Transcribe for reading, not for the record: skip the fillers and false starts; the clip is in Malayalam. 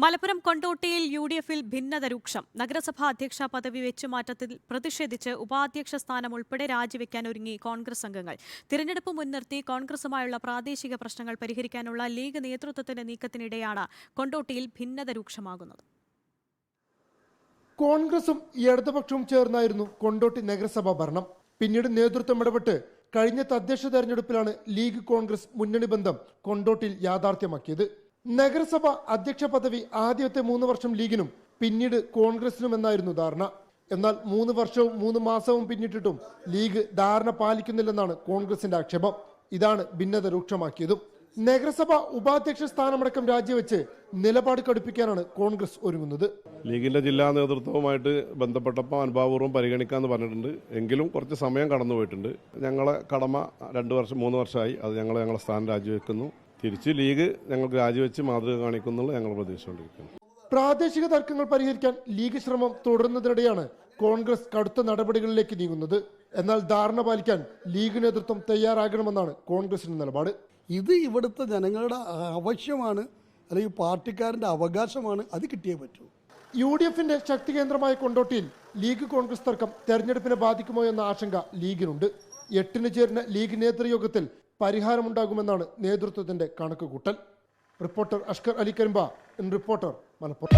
മലപ്പുറം കൊണ്ടോട്ടിയിൽ യു.ഡി.എഫിൽ ഭിന്നത രൂക്ഷം. നഗരസഭാ അധ്യക്ഷ പദവി വെച്ചുമാറ്റത്തിൽ പ്രതിഷേധിച്ച് ഉപാധ്യക്ഷ സ്ഥാനം ഉൾപ്പെടെ രാജിവെക്കാൻ ഒരുങ്ങി കോൺഗ്രസ് അംഗങ്ങൾ. തിരഞ്ഞെടുപ്പ് മുൻനിർത്തി കോൺഗ്രസുമായുള്ള പ്രാദേശിക പ്രശ്നങ്ങൾ പരിഹരിക്കാനുള്ള ലീഗ് നേതൃത്വത്തിന്റെ നീക്കത്തിനിടെയാണ് കൊണ്ടോട്ടിയിൽ ഭിന്നത രൂക്ഷമാകുന്നത്. കോൺഗ്രസും ഇടതുപക്ഷവും ചേർന്നായിരുന്നു കൊണ്ടോട്ടി നഗരസഭാ ഭരണം. പിന്നീട് നേതൃത്വം ഇടപെട്ട് കഴിഞ്ഞ തദ്ദേശ തെരഞ്ഞെടുപ്പിലാണ് ലീഗ് കോൺഗ്രസ് മുന്നണി ബന്ധം കൊണ്ടോട്ടിയിൽ യാഥാർത്ഥ്യമാക്കിയത്. നഗരസഭ അധ്യക്ഷ പദവി ആദ്യത്തെ 3 വർഷം ലീഗിനും പിന്നീട് കോൺഗ്രസിനുമെന്നായിരുന്നു ധാരണ. എന്നാൽ 3 വർഷവും 3 മാസവും പിന്നിട്ടിട്ടും ലീഗ് ധാരണ പാലിക്കുന്നില്ലെന്നാണ് കോൺഗ്രസിന്റെ ആക്ഷേപം. ഇതാണ് ഭിന്നത രൂക്ഷമാക്കിയതും. നഗരസഭ ഉപാധ്യക്ഷ സ്ഥാനമടക്കം രാജിവെച്ച് നിലപാട് കടുപ്പിക്കാനാണ് കോൺഗ്രസ് ഒരുങ്ങുന്നത്. ലീഗിന്റെ ജില്ലാ നേതൃത്വവുമായിട്ട് ബന്ധപ്പെട്ടപ്പോൾ അനുഭാവപൂർവ്വം പരിഗണിക്കാമെന്ന് പറഞ്ഞിട്ടുണ്ട്. എങ്കിലും കുറച്ച് സമയം കടന്നുപോയിട്ടുണ്ട്. ഞങ്ങളെ കടമ 2 വർഷം 3 വർഷമായി. അത് ഞങ്ങളെ സ്ഥാനം രാജിവെക്കുന്നു. തിരിച്ച് ലീഗ് ഞങ്ങൾക്ക് രാജിവെച്ച് മാതൃക കാണിക്കുന്നുള്ള ഞങ്ങൾ പ്രതീക്ഷിച്ചുകൊണ്ടിരിക്കുന്നു. പ്രാദേശിക തർക്കങ്ങൾ പരിഹരിക്കാൻ ലീഗ് ശ്രമം തുടരുന്നതിനിടെയാണ് കോൺഗ്രസ് കടുത്ത നടപടികളിലേക്ക് നീങ്ങുന്നത്. എന്നാൽ ധാരണ പാലിക്കാൻ ലീഗ് നേതൃത്വം തയ്യാറാകണമെന്നാണ് കോൺഗ്രസിന്റെ നിലപാട്. ഇത് ഇവിടുത്തെ ജനങ്ങളുടെ ആവശ്യമാണ്, അല്ലെങ്കിൽ പാർട്ടിക്കാരന്റെ അവകാശമാണ്. അത് കിട്ടിയേ പറ്റൂ. യു.ഡി.എഫിന്റെ ശക്തി കേന്ദ്രമായ കൊണ്ടോട്ടിയിൽ ലീഗ് കോൺഗ്രസ് തർക്കം തെരഞ്ഞെടുപ്പിനെ ബാധിക്കുമോ എന്ന ആശങ്ക ലീഗിനുണ്ട്. 8-ന് ചേരുന്ന ലീഗ് നേതൃയോഗത്തിൽ പരിഹാരമുണ്ടാകുമെന്നാണ് നേതൃത്വത്തിന്റെ കണക്കുകൂട്ടൽ. Reporter Ashkar Ali Karimba, reporter, Malappuram.